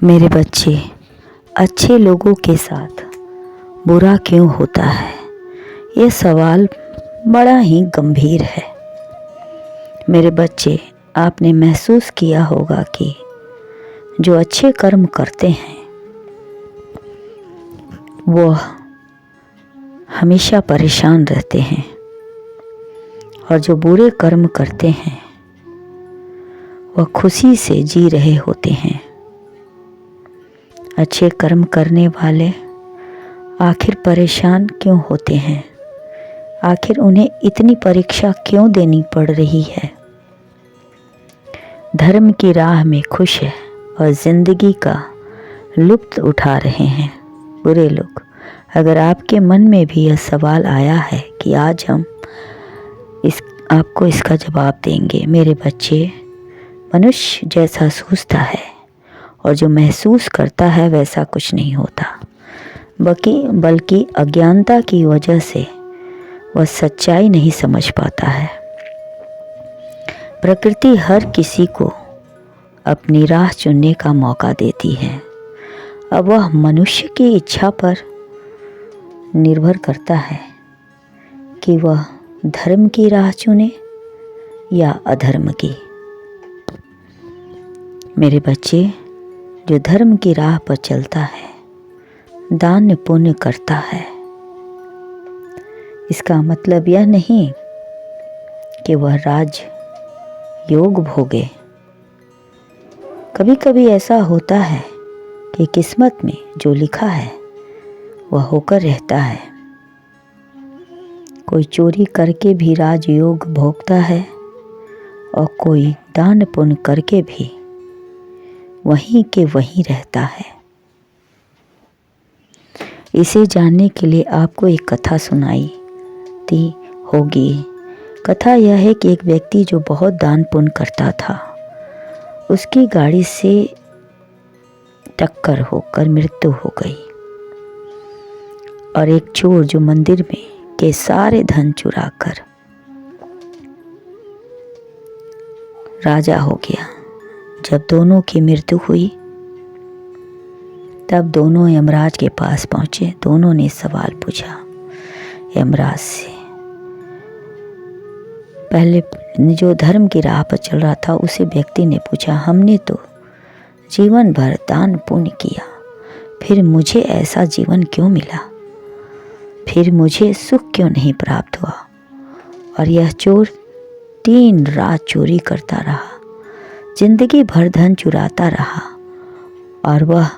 मेरे बच्चे, अच्छे लोगों के साथ बुरा क्यों होता है? ये सवाल बड़ा ही गंभीर है। मेरे बच्चे, आपने महसूस किया होगा कि जो अच्छे कर्म करते हैं वो हमेशा परेशान रहते हैं और जो बुरे कर्म करते हैं वह खुशी से जी रहे होते हैं। अच्छे कर्म करने वाले आखिर परेशान क्यों होते हैं? आखिर उन्हें इतनी परीक्षा क्यों देनी पड़ रही है? धर्म की राह में खुश है और ज़िंदगी का लुत्फ़ उठा रहे हैं बुरे लोग। अगर आपके मन में भी यह सवाल आया है कि आज हम आपको इसका जवाब देंगे। मेरे बच्चे, मनुष्य जैसा सोचता है और जो महसूस करता है वैसा कुछ नहीं होता, बल्कि अज्ञानता की वजह से वह सच्चाई नहीं समझ पाता है। प्रकृति हर किसी को अपनी राह चुनने का मौका देती है। अब वह मनुष्य की इच्छा पर निर्भर करता है कि वह धर्म की राह चुने या अधर्म की। मेरे बच्चे, जो धर्म की राह पर चलता है, दान पुण्य करता है, इसका मतलब यह नहीं कि वह राज योग भोगे। कभी कभी ऐसा होता है कि किस्मत में जो लिखा है वह होकर रहता है। कोई चोरी करके भी राजयोग भोगता है और कोई दान पुण्य करके भी वहीं के वहीं रहता है। इसे जानने के लिए आपको एक कथा सुनाई दी होगी। कथा यह है कि एक व्यक्ति जो बहुत दान पुण्य करता था, उसकी गाड़ी से टक्कर होकर मृत्यु हो गई और एक चोर जो मंदिर में के सारे धन चुराकर राजा हो गया। जब दोनों की मृत्यु हुई तब दोनों यमराज के पास पहुंचे। दोनों ने सवाल पूछा यमराज से। पहले जो धर्म की राह पर चल रहा था उसे व्यक्ति ने पूछा, हमने तो जीवन भर दान पुण्य किया, फिर मुझे ऐसा जीवन क्यों मिला? फिर मुझे सुख क्यों नहीं प्राप्त हुआ? और यह चोर 3 रात चोरी करता रहा, जिंदगी भर धन चुराता रहा और वह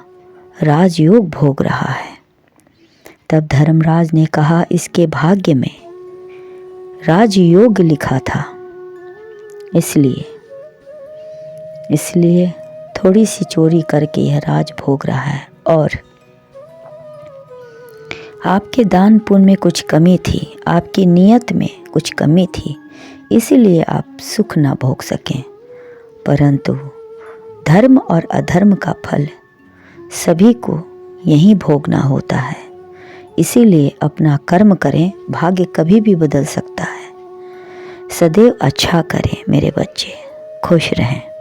राजयोग भोग रहा है। तब धर्मराज ने कहा, इसके भाग्य में राजयोग लिखा था, इसलिए थोड़ी सी चोरी करके यह राज भोग रहा है। और आपके दान पुण्य में कुछ कमी थी, आपकी नीयत में कुछ कमी थी, इसीलिए आप सुख ना भोग सकें। परंतु धर्म और अधर्म का फल सभी को यहीं भोगना होता है। इसीलिए अपना कर्म करें, भाग्य कभी भी बदल सकता है। सदैव अच्छा करें मेरे बच्चे, खुश रहें।